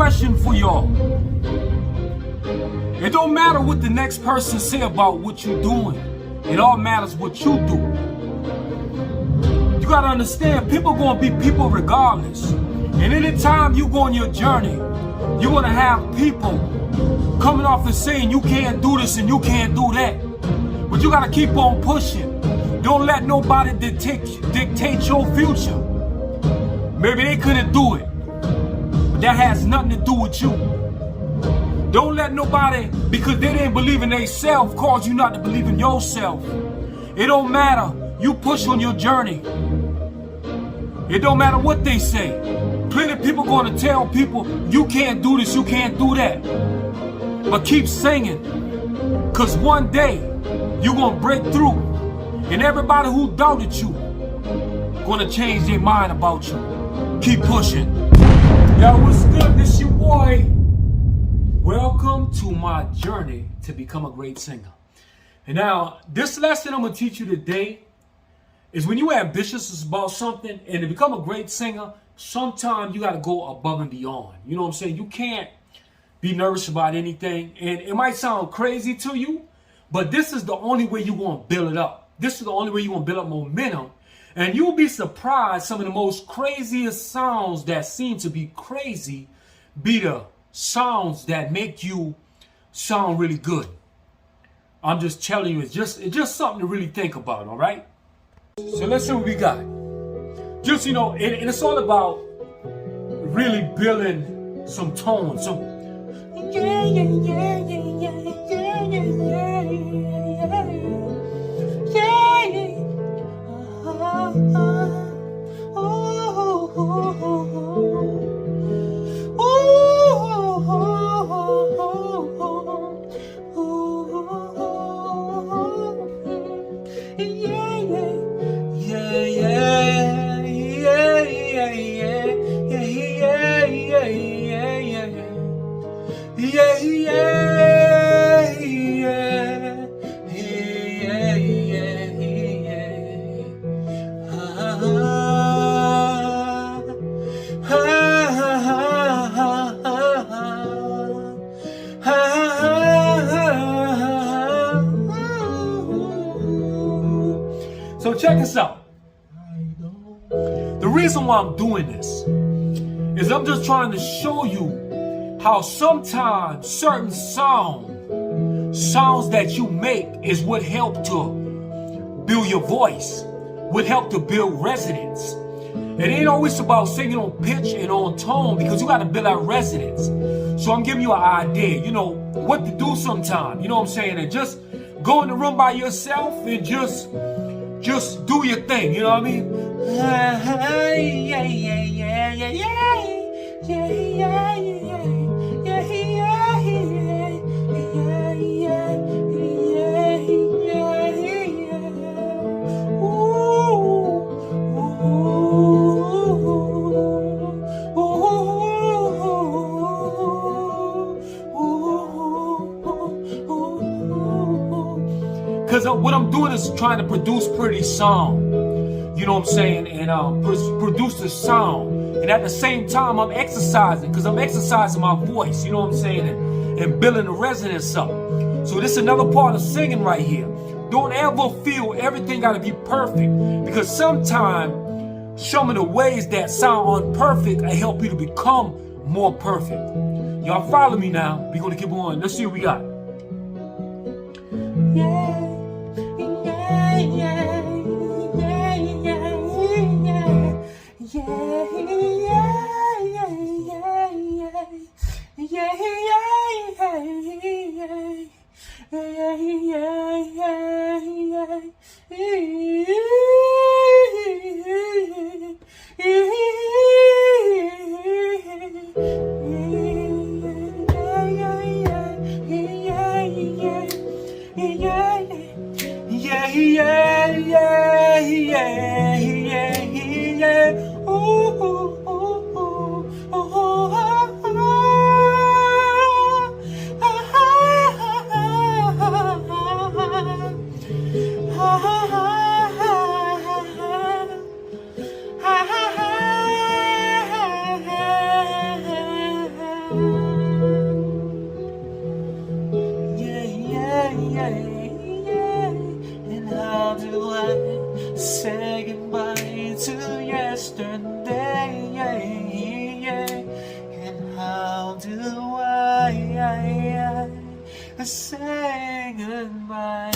question for y'all. It don't matter what the next person say about what you're doing. It all matters what you do. You gotta understand, people gonna be people regardless. And anytime you go on your journey, you're gonna have people coming off and saying you can't do this and you can't do that. But you gotta keep on pushing. Don't let nobody dictate your future. Maybe they couldn't do it, but that has nothing to do with you. Don't let nobody, because they didn't believe in themselves, cause you not to believe in yourself. It don't matter. You push on your journey. It don't matter what they say. Plenty of people going to tell people, you can't do this, you can't do that. But keep singing, because one day you're going to break through. And everybody who doubted you going to change their mind about you. Keep pushing. Yo, what's good? This your boy. Welcome to my journey to become a great singer. And now, this lesson I'm going to teach you today is when you're ambitious about something and to become a great singer, sometimes you got to go above and beyond. You know what I'm saying? You can't be nervous about anything. And it might sound crazy to you, but this is the only way you're going to build it up. This is the only way you're going to build up momentum. And you'll be surprised some of the most craziest sounds that seem to be crazy be the sounds that make you sound really good. I'm just telling you, it's just something to really think about, all right? So let's see what we got. Just, and it's all about really building some tone, some So check this out. The reason why I'm doing this is I'm just trying to show you how sometimes certain sounds that you make is what help to build your voice, what help to build resonance. It ain't always about singing on pitch and on tone, because you got to build out resonance. So I'm giving you an idea, what to do sometime, you know what I'm saying? And just go in the room by yourself and just do your thing, you know what I mean? Because what I'm doing is trying to produce pretty sound, you know what I'm saying, and produce the sound. And at the same time, I'm exercising, because I'm exercising my voice, you know what I'm saying, and building the resonance up. So this is another part of singing right here. Don't ever feel everything got to be perfect, because sometimes some of the ways that sound imperfect will help you to become more perfect. Y'all follow me now. We're going to keep on. Let's see what we got. Yeah. say goodbye to yesterday. And how do I say goodbye?